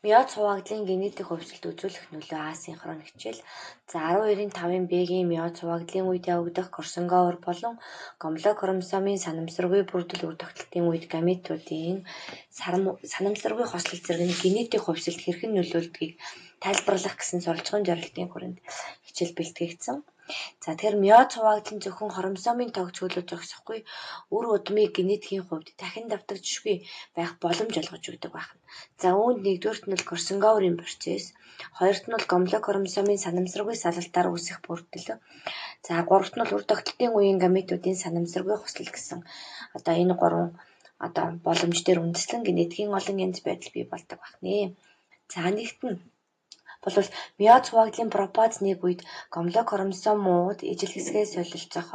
Миоц хуваагдлын генетик хувьсгалд үзүүлэх нөлөө асинхрон хичээл. За 12.5-ын Б-гийн миоц хуваагдлын үед явагдах Корсунговор болон гомло хромосомын санамсаргүй бүрдэл үр тогтолтын үед гаметуудын санамсаргүй хослол зэрэг нь генетик хувьсгалд хэрхэн нөлөөлдгийг тайлбарлах гэсэн сурвалжлагын зорилтын хүрээнд хичээл бэлтгэгдсэн. За тэгэхээр миоц хуваагдал нь зөвхөн хромосомын тог чөлөөж зогсохгүй үр удмыг генетикийн хувьд дахин давтагдшгүй байх боломж олгож өгдөг байна. За үүнд нэгдүгüүрт нь Корсунговын процесс, хоёрт нь гомло хромосомын санамсаргүй салалтаар үүсэх бүрдэл. За гуравт нь үр тогтолтын үеийн гаметуудын санамсаргүй хослол гэсэн энэ гурван боломж дээр үндэслэн генетикийн олон янз байдал бий болдог байна. За нэгт нь бол миоц хуваагдлын пропаз нэг үед гомло хромосомууд ижил хэсгээ солилцох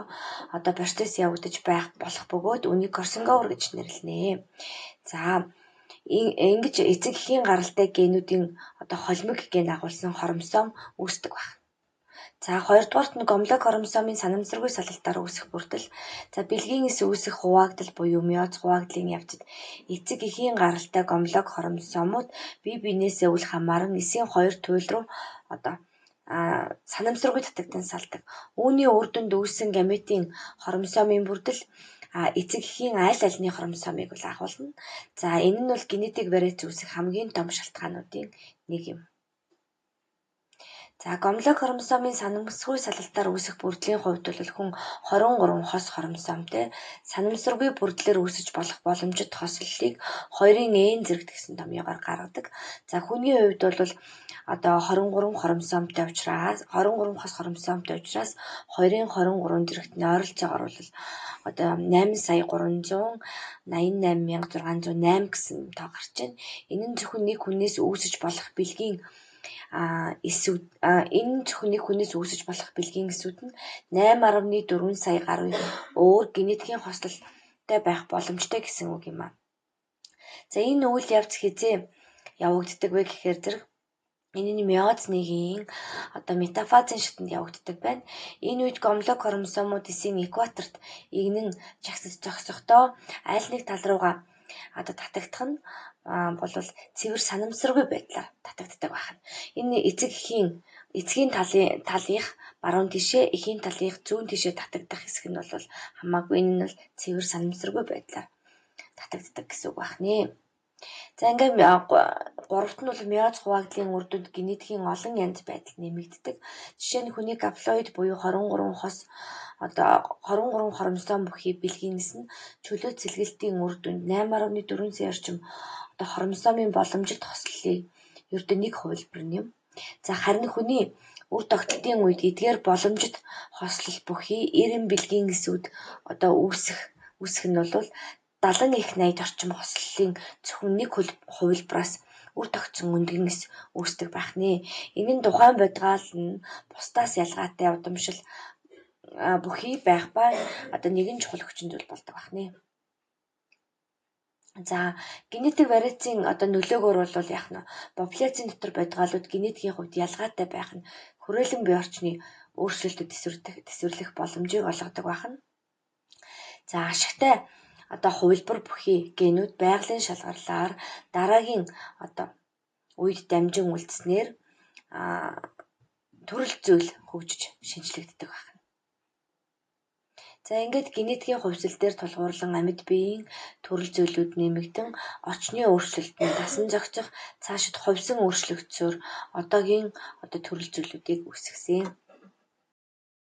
процесс явагдаж байх болох бөгөөд үнийг Корсунговор гэж нэрлэнэ. За ингэж эцэг эхийн гаралтай генүүдийн холимог ген агуулсан хромосом үүсдэг байна. За хоёрдугаарт нь гомло хромосомын санамсаргүй салалтаар үүсэх бүрдэл. За бэлгийн эс үүсэх хуваагдал буюу миоц хуваагдлын явцад эцэг эхийн гаралтай гомло хромосомууд бие биенээсээ үл хамааран эсийн хоёр туйл руу санамсаргүй татагдан салдаг. Үүний үр дүнд үүссэн гаметийн хромосомын бүрдэл эцэг эхийн аль алины хромосомыг бол агуулна. За энэ нь бол генетик вариац үүсэх хамгийн том шалтгаануудын нэг юм. За гомло хромосомын санамсаргүй салалтаар үүсэх бүрдлийн хувьд бол хүн 23 хос хромосомтой санамсаргүй бүрдлээр үүсэж болох боломжит хослолыг 2-ын n зэрэгт гэсэн томьёогоор гаргадаг. За хүний хувьд бол 23 хромосомтой учраас 23 хос хромосомтой учраас 2-ын 23 зэрэгт нь ойролцоогоор бол 8,388,608 гэсэн тоо гарч байна. Энэ нь зөвхөн нэг хүнээс үүсэж болох бэлгийн эсүүд нь 8.4 сая гаруй өөр генетикийн хослолтой байх боломжтой гэсэн үг юм аа. За энэ үйл явц хизээ явагддаг вэ гэхээр зэрэг энэ нь миоц 1-ийн метафазын шатанд явагддаг байна. Энэ үед гомло хромосомууд эсийн экваторт игнэн жагсаж зогсохдоо аль нэг тал руугаа татагдах нь бол цэвэр санамсаргүй байдлаар татагддаг байна. Энэ эцгийн талынх баруун тишээ, эхийн талынх зүүн тишээ татагдах хэсэг нь бол хамаагүй энэ нь бол цэвэр санамсаргүй байдлаар татагддаг гэсэн үг байна. За ингээм гуравт нь бол миоц хуваагдлын үр дүнд генетикийн олон янз байдал нэмэгддэг. Жишээ нь хүний гаплоид буюу 23 хромосом бүхий бэлгийнэс нь чөлөө цэлгэлтийн үр дүнд 8.4 сая орчим хромосомын боломжит хослолыг ердөө нэг хувилбар нь юм. За харин хүний үр тогтолтын үед эдгээр боломжит хослол бүхий 90 бэлгийн эсүүд үүсэх нь бол 70 их 80 орчим хослолын зөвхөн нэг хувилбараас үр тогтсон өндгөн эс үүсдэг байна. Энэ нь тухайн бодгаал нь бусдаас ялгаатай удамшил бүхий байх ба нэгэн чухал хүчин зүйл болдог байна. За генетик вариацийн нөлөөгөөр бол яах нь популяцийн дотор бодгаалууд генетикийн хувьд ялгаатай байх нь хүрээлэн бие орчны өөрчлөлтөд тесвэрлэх боломжийг олгодог байна. За ашигтай хувилбар бүхий генүүд байгалийн шалгарлаар дараагийн үед дамжин үлдснээр төрөл зүйл хөгжиж шинжлэгддэг байна. За ингээд генетикийн хувьсэл дээр тулгуурлан амьд биеийн төрөл зүйлүүд нэмэгдэн очны өөрчлөлт нь дасан зохицох цаашид хувьсан өөрчлөгдсөөр одоогийн төрөл зүйлүүдийг үүсгэсэн.